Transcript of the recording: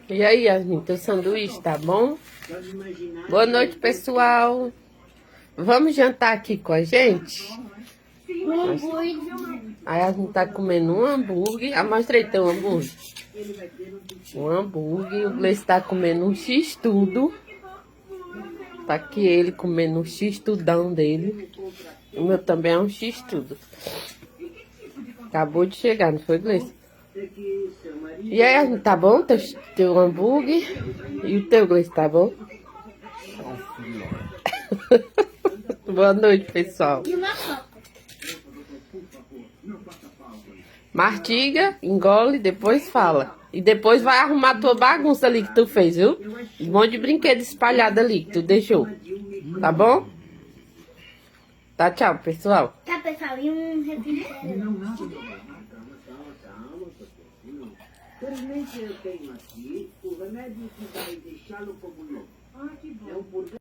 E aí, Yasmin, teu sanduíche tá bom? Boa noite, pessoal. Vamos jantar aqui com a gente? A Yasmin tá comendo um hambúrguer. Mostra aí teu hambúrguer. Um hambúrguer. O Gleice tá comendo um x-tudo. Tá aqui ele comendo um x-tudão dele. O meu também é um x-tudo. Acabou de chegar, não foi, Gleice? E aí, tá bom teu hambúrguer? E o teu, Gleice, tá bom? Boa noite, pessoal. Mastiga, engole, depois fala. E depois vai arrumar tua bagunça ali que tu fez, viu? Um monte de brinquedo espalhado ali que tu deixou. Tá bom? Tá, tchau, pessoal. Tá, pessoal, e um refrigerante? Felizmente eu tenho aqui o remédio que vai deixá-lo como novo. É um